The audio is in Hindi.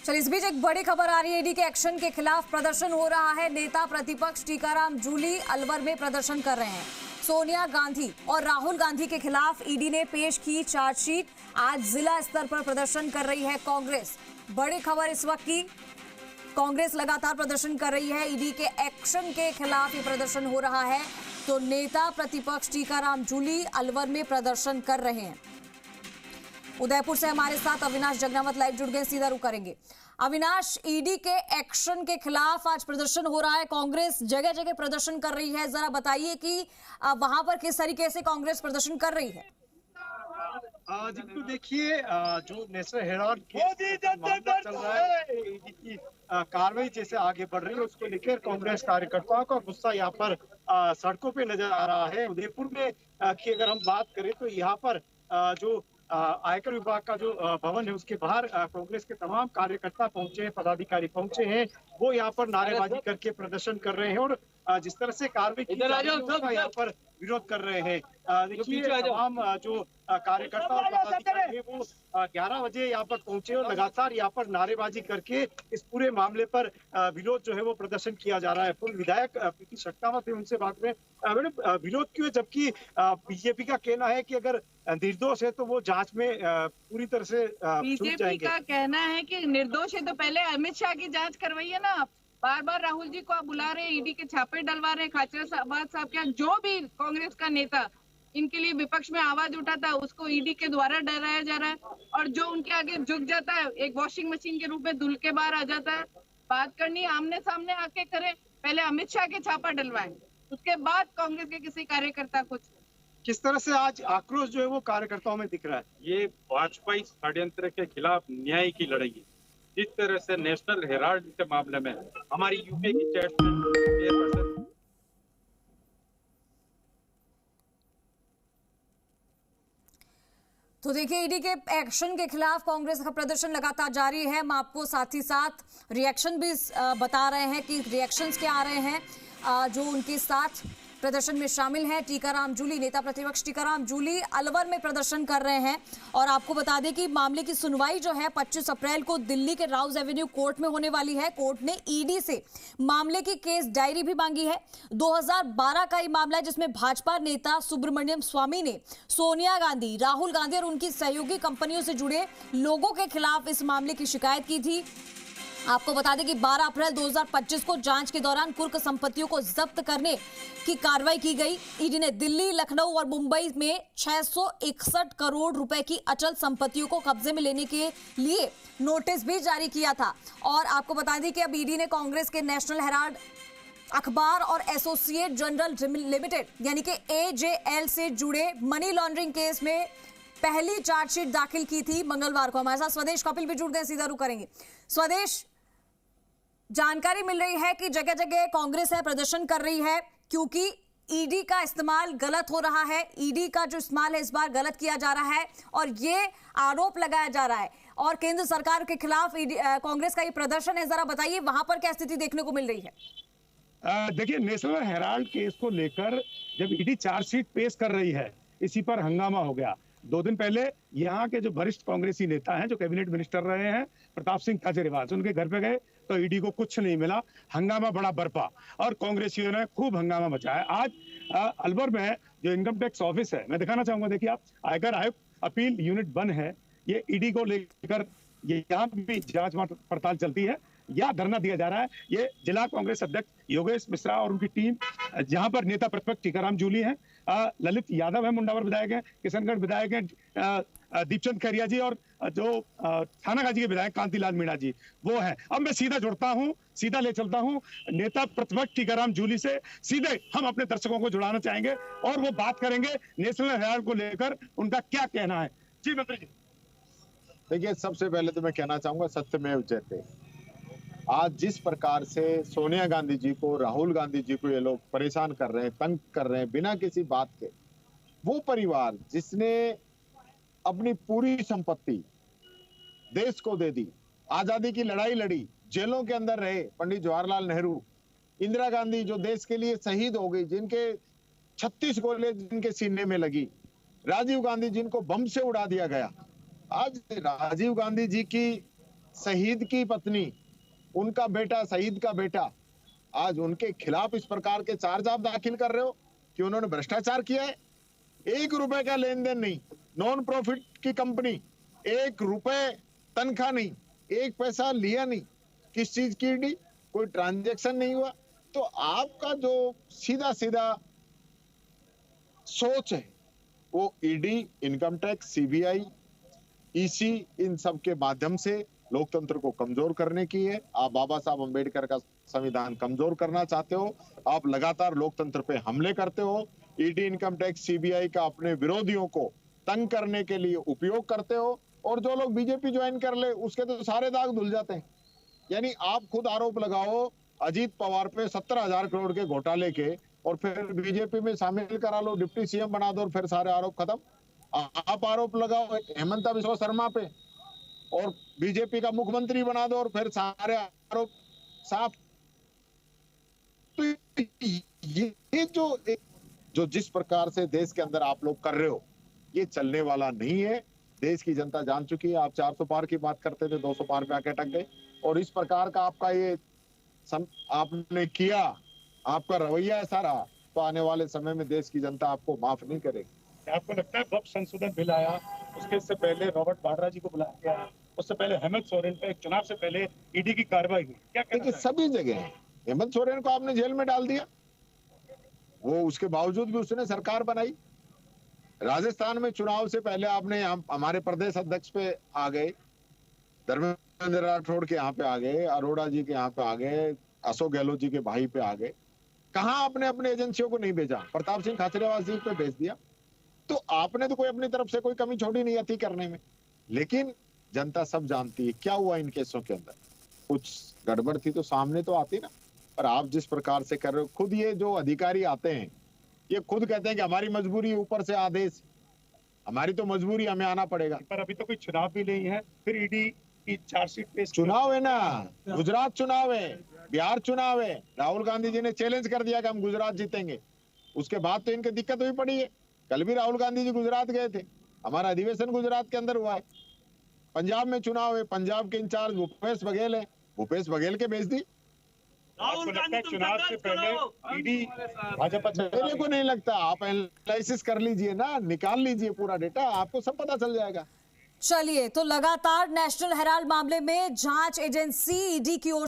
चलिए इस बीच एक बड़ी खबर आ रही है। ईडी के एक्शन के खिलाफ प्रदर्शन हो रहा है। नेता प्रतिपक्ष टीकाराम जूली अलवर में प्रदर्शन कर रहे हैं। सोनिया गांधी और राहुल गांधी के खिलाफ ईडी ने पेश की चार्जशीट। आज जिला स्तर पर प्रदर्शन कर रही है कांग्रेस। बड़ी खबर इस वक्त की, कांग्रेस लगातार प्रदर्शन कर रही है। ईडी के एक्शन के खिलाफ ये प्रदर्शन हो रहा है, तो नेता प्रतिपक्ष टीकाराम जूली अलवर में प्रदर्शन कर रहे हैं। उदयपुर से हमारे साथ अविनाश जगनावत लाइव जुड़ गए, सीधा रुख करेंगे। अविनाश, ईडी के एक्शन के खिलाफ आज प्रदर्शन हो रहा है। कांग्रेस जगह जगह प्रदर्शन कर रही है, जरा बताइए कि वहां पर किस तरीके से कांग्रेस प्रदर्शन कर रही है। तो देखिए, जो नेशनल हेराल्ड मामला चल रहा है, ईडी की कार्रवाई जैसे आगे बढ़ रही है, उसको लेकर कांग्रेस कार्यकर्ताओं का गुस्सा यहाँ पर सड़कों पे नजर आ रहा है। उदयपुर में की अगर हम बात करें तो यहाँ पर जो आयकर विभाग का जो भवन है उसके बाहर कांग्रेस के तमाम कार्यकर्ता पहुंचे हैं, पदाधिकारी पहुंचे हैं। वो यहाँ पर नारेबाजी करके प्रदर्शन कर रहे हैं और जिस तरह से कार्रवाई की जा रही है उसका यहाँ पर विरोध कर रहे हैं। देखिए, तमाम जो कार्यकर्ता और पदाधिकारी है वो 11 बजे यहाँ पर पहुंचे और लगातार यहाँ पर नारेबाजी करके इस पूरे मामले पर विरोध जो है वो प्रदर्शन किया जा रहा है। पूर्व विधायक पीटी शक्तावत है, उनसे बात में मैडम विरोध क्यों, जबकि बीजेपी का कहना है कि अगर निर्दोष है तो वो जांच में पूरी तरह से बीजेपी का कहना है कि निर्दोष है तो पहले अमित शाह की जांच करवाइए ना। आप बार बार राहुल जी को आप बुला रहे हैं, ईडी के छापे डलवा रहे हैं, खाचराबाद साहब के जो भी कांग्रेस का नेता इनके लिए विपक्ष में आवाज उठाता है उसको ईडी के द्वारा डराया जा रहा है, और जो उनके आगे झुक जाता है एक वॉशिंग मशीन के रूप में धुल के बाहर आ जाता है। बात करनी आमने सामने आके करे, पहले अमित शाह के छापा डलवाए, उसके बाद कांग्रेस के किसी कार्यकर्ता को। किस तरह से आज आक्रोश जो है वो कार्यकर्ताओं में दिख रहा है? ये भाजपाई षड्यंत्र के खिलाफ न्याय की लड़ाई है। जिस तरह से नेशनल हेराल्ड के मामले में हमारी यूपी की चेयरपर्सन तो देखिए, ईडी के एक्शन के खिलाफ कांग्रेस का प्रदर्शन लगातार जारी है। हम आपको साथ ही साथ रिएक्शन भी बता रहे हैं कि रिएक्शंस क्या आ रहे हैं जो उनके साथ प्रदर्शन में शामिल हैं। टीकाराम जूली, नेता प्रतिपक्ष टीकाराम जूली अलवर में प्रदर्शन कर रहे हैं। और आपको बता दें कि मामले की सुनवाई जो है 25 अप्रैल को दिल्ली के राउज एवेन्यू कोर्ट में होने वाली है। कोर्ट ने ईडी से मामले की केस डायरी भी मांगी है। 2012 का ये मामला है जिसमें भाजपा नेता सुब्रमण्यम स्वामी ने सोनिया गांधी, राहुल गांधी और उनकी सहयोगी कंपनियों से जुड़े लोगों के खिलाफ इस मामले की शिकायत की थी। आपको बता दें कि 12 अप्रैल 2025 को जांच के दौरान कुर्क संपत्तियों को जब्त करने की कार्रवाई की गई। ईडी ने दिल्ली, लखनऊ और मुंबई में 661 करोड़ रुपए की अचल संपत्तियों को कब्जे में लेने के लिए नोटिस भी जारी किया था। और आपको बता दें कि अब ईडी ने कांग्रेस के नेशनल हेराल्ड अखबार और एसोसिएट जनरल लिमिटेड यानी कि AJL से जुड़े मनी लॉन्ड्रिंग केस में पहली चार्जशीट दाखिल की थी मंगलवार को। हमारे साथ स्वदेश कपिल भी जुड़ गए, सीधा रुख करेंगे। स्वदेश, जानकारी मिल रही है कि जगह जगह कांग्रेस है प्रदर्शन कर रही है क्योंकि ईडी का इस्तेमाल गलत हो रहा है। ईडी का जो इस्तेमाल है इस बार गलत किया जा रहा है और ये आरोप लगाया जा रहा है और केंद्र सरकार के खिलाफ कांग्रेस का ये प्रदर्शन है। जरा बताइए वहां पर क्या स्थिति देखने को मिल रही है? देखिए, नेशनल हेराल्ड केस को लेकर जब ईडी चार्जशीट पेश कर रही है, इसी पर हंगामा हो गया। 2 दिन पहले यहाँ के जो वरिष्ठ कांग्रेसी नेता हैं, जो कैबिनेट मिनिस्टर रहे हैं, प्रताप सिंह खाचरियावास, उनके घर पे गए तो ईडी को कुछ नहीं मिला। हंगामा बड़ा बरपा और कांग्रेसियों ने खूब हंगामा मचाया। आज अलवर में जो इनकम टैक्स ऑफिस है, मैं दिखाना चाहूंगा, देखिए आप, आयकर आयोग अपील यूनिट 1 है। ये ईडी को लेकर यहाँ भी जांच पड़ताल चलती है या धरना दिया जा रहा है। ये जिला कांग्रेस अध्यक्ष योगेश मिश्रा और उनकी टीम, जहां पर नेता प्रतिपक्ष टीकाराम जूली हैं, ललित यादव है, मुंडावर विधायक हैं, किशनगढ़ विधायक हैं, दीपचंद खैरिया जी, और जो थानागाजी के विधायक कांतिलाल मीणा जी वो हैं। अब मैं सीधा जुड़ता हूं, सीधा ले चलता हूं नेता प्रतिपक्ष टीकाराम जूली से। सीधे हम अपने दर्शकों को जुड़ाना चाहेंगे और वो बात करेंगे नेशनल हेराल्ड को लेकर उनका क्या कहना है। जी मंत्री जी। देखिए, सबसे पहले तो मैं कहना चाहूंगा सत्यमेव जयते। आज जिस प्रकार से सोनिया गांधी जी को, राहुल गांधी जी को ये लोग परेशान कर रहे हैं, तंग कर रहे हैं बिना किसी बात के, वो परिवार जिसने अपनी पूरी संपत्ति देश को दे दी, आजादी की लड़ाई लड़ी, जेलों के अंदर रहे, पंडित जवाहरलाल नेहरू, इंदिरा गांधी जो देश के लिए शहीद हो गई, जिनके 36 गोले जिनके सीने में लगी, राजीव गांधी जिनको बम से उड़ा दिया गया। आज राजीव गांधी जी की शहीद की पत्नी, उनका बेटा, शहीद का बेटा, आज उनके खिलाफ इस प्रकार के चार्ज आप दाखिल कर रहे हो कि उन्होंने भ्रष्टाचार किया है। 1 रुपए का लेन देन नहीं, नॉन प्रॉफिट की कंपनी, 1 रुपए तनख्वाह नहीं, 1 पैसा लिया नहीं। किस चीज की ईडी? कोई ट्रांजैक्शन नहीं हुआ। तो आपका जो सीधा सीधा सोच है वो ED, income tax, CBI, EC, इन सब के माध्यम से लोकतंत्र को कमजोर करने की है। आप बाबा साहब अंबेडकर का संविधान कमजोर करना चाहते हो। आप लगातार लोकतंत्र पे हमले करते हो। ईडी, इनकम टैक्स, सीबीआई का अपने विरोधियों को तंग करने के लिए उपयोग करते हो। और जो लोग बीजेपी ज्वाइन कर ले उसके तो सारे दाग धुल जाते हैं। यानी आप खुद आरोप लगाओ अजीत पवार पे 17,000 करोड़ के घोटाले के, और फिर बीजेपी में शामिल करा लो, डिप्टी सीएम बना दो और फिर सारे आरोप खत्म। आप आरोप लगाओ हेमंत बिस्वा शर्मा पे और बीजेपी का मुख्यमंत्री बना दो और फिर सारे आरोप साफ। तो ये जो जिस प्रकार से देश के अंदर आप लोग कर रहे हो, ये चलने वाला नहीं है। देश की जनता जान चुकी है। आप 400 पार की बात करते थे, 200 पार पे आके अटक गए। और इस प्रकार का आपका ये आपने किया, आपका रवैया ऐसा रहा, तो आने वाले समय में देश की जनता आपको माफ नहीं करेगी। आपको लगता है वक्फ संशोधन बिल आया, उसके पहले रॉबर्ट वाड्रा जी को बुलाया गया, उससे पहले हेमंत सोरेन पे चुनाव से पहले ईडी की कार्रवाई हुई, क्या कहना चाहिए? सभी जगह हेमंत सोरेन को आपने जेल में डाल दिया, वो उसके बावजूद भी उसने सरकार बनाई। राजस्थान में चुनाव से पहले आपने हमारे प्रदेश अध्यक्ष पे आ गए, धर्मेंद्र राठौड़ के यहाँ पे आ गए, अरोड़ा जी के यहाँ पे आ गए, अशोक गहलोत जी के भाई पे आ गए। कहाँ आपने अपने एजेंसियों को नहीं भेजा? प्रताप सिंह खाचरियावास जी पे भेज दिया। तो आपने तो कोई अपनी तरफ से कोई कमी छोड़ी नहीं थी करने में। लेकिन जनता सब जानती है क्या हुआ इन केसों के अंदर। कुछ गड़बड़ थी तो सामने तो आती ना। पर आप जिस प्रकार से कर रहे हो, खुद ये जो अधिकारी आते हैं ये खुद कहते हैं कि हमारी मजबूरी, ऊपर से आदेश, हमारी तो मजबूरी, हमें आना पड़ेगा। पर अभी तो कोई चुनाव भी नहीं है, फिर ईडी की चार्जशीट पेश। चुनाव है ना, गुजरात चुनाव है, बिहार चुनाव है। राहुल गांधी जी ने चैलेंज कर दिया कि हम गुजरात जीतेंगे। उसके बाद तो इनकी दिक्कत हुई पड़ी है। कल भी राहुल गांधी जी गुजरात गए थे, हमारा अधिवेशन गुजरात के अंदर हुआ है। पंजाब में चुनाव है, पंजाब के इंचार्ज भूपेश बघेल है, भूपेश बघेल के भेज दी। आपको लगता है चुनाव से पहले ईडी भाजपा? मेरे को नहीं लगता। आप एनालिसिस कर लीजिए ना, निकाल लीजिए पूरा डेटा, आपको सब पता चल जाएगा। चलिए, तो लगातार नेशनल हेराल्ड मामले में जांच एजेंसी ईडी की ओर